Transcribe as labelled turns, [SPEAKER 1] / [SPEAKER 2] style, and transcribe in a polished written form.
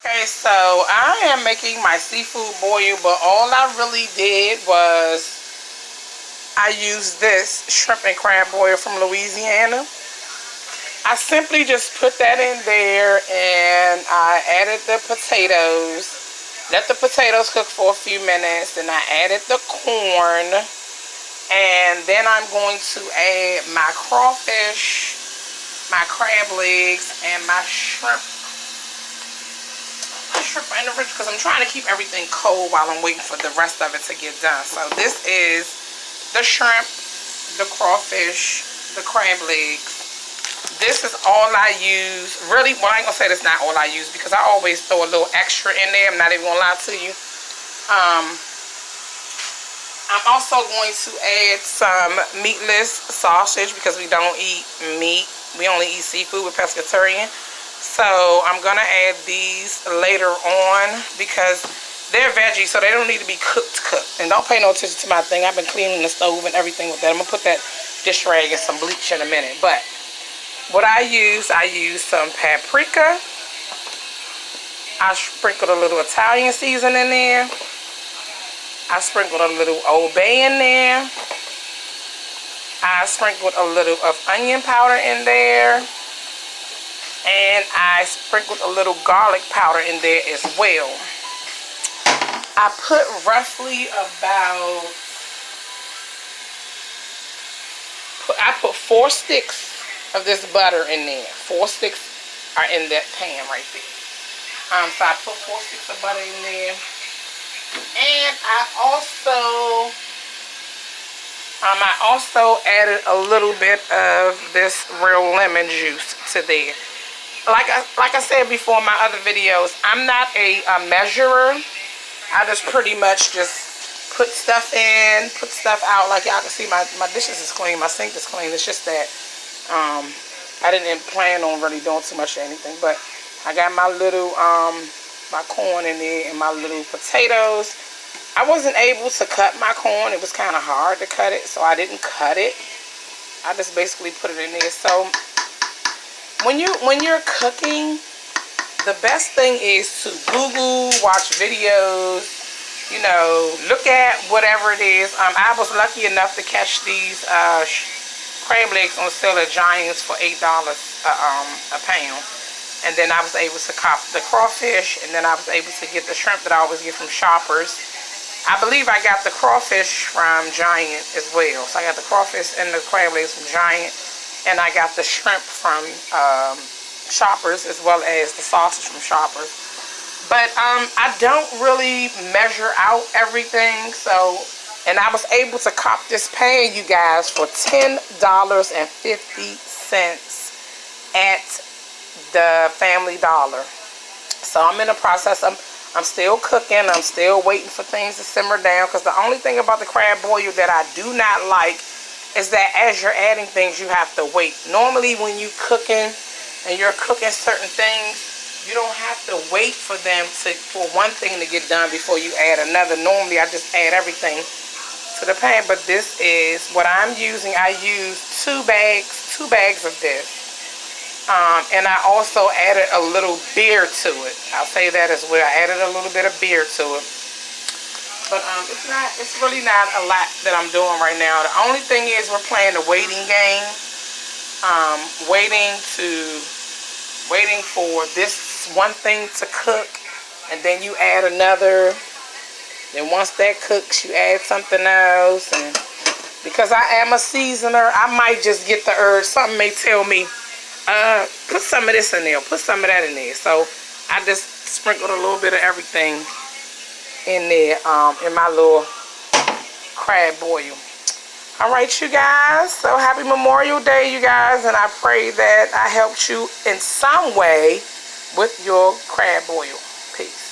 [SPEAKER 1] Okay, so I am making my seafood boil, but all I really did was I used this shrimp and crab boil from Louisiana. I simply just put that in there and I added the potatoes. Let the potatoes cook for a few minutes. Then I added the corn. And then I'm going to add my crawfish, my crab legs, and my shrimp. My shrimp in the fridge because I'm trying to keep everything cold while I'm waiting for the rest of it to get done. So this is the shrimp, the crawfish, the crab legs. This is all I use. Really, well, I ain't gonna say that's not all I use because I always throw a little extra in there. I'm not even gonna lie to you. I'm also going to add some meatless sausage because we don't eat meat. We only eat seafood with pescatarian. So I'm going to add these later on because they're veggies, so they don't need to be cooked. And don't pay no attention to my thing. I've been cleaning the stove and everything with that. I'm going to put that dish rag and some bleach in a minute. But what I use some paprika. I sprinkled a little Italian seasoning in there. I sprinkled a little Old Bay in there. I sprinkled a little of onion powder in there. And I sprinkled a little garlic powder in there as well. I put roughly about, I put 4 sticks of this butter in there. 4 sticks are in that pan right there. So I put 4 sticks of butter in there. And I also added a little bit of this real lemon juice to there. Like I said before in my other videos, I'm not a measurer. I just pretty much just put stuff in, put stuff out. Like y'all can see, my dishes is clean, my sink is clean. It's just that I didn't plan on really doing too much of anything. But I got my little my corn in there and my little potatoes. I wasn't able to cut my corn. It was kind of hard to cut it, so I didn't cut it. I just basically put it in there. So when you're cooking, the best thing is to Google, watch videos, you know, look at whatever it is. I was lucky enough to catch these crab legs on sale at Giants for $8 a pound. And then I was able to cop the crawfish, and then I was able to get the shrimp that I always get from Shoppers. I believe I got the crawfish from Giant as well. So I got the crawfish and the crab legs from Giant, and I got the shrimp from Shoppers as well as the sausage from Shoppers. But I don't really measure out everything. So, and I was able to cop this pan, you guys, for $10.50 at the Family Dollar. So I'm in the process. I'm still cooking. I'm still waiting for things to simmer down, because the only thing about the crab boil that I do not like is that as you're adding things, you have to wait. Normally when you cooking and you're cooking certain things, you don't have to wait for one thing to get done before you add another. Normally I just add everything to the pan, but this is what I'm using. I use two bags of this. And I also added a little beer to it. I'll say that as well. I added a little bit of beer to it. But it's really not a lot that I'm doing right now. The only thing is we're playing the waiting game. Waiting for this one thing to cook, and then you add another. Then once that cooks, you add something else. And because I am a seasoner, I might just get the urge. Something may tell me, put some of this in there, put some of that in there. So I just sprinkled a little bit of everything in there, in my little crab boil. All right, you guys, so happy Memorial Day, you guys, and I pray that I helped you in some way with your crab boil. Peace.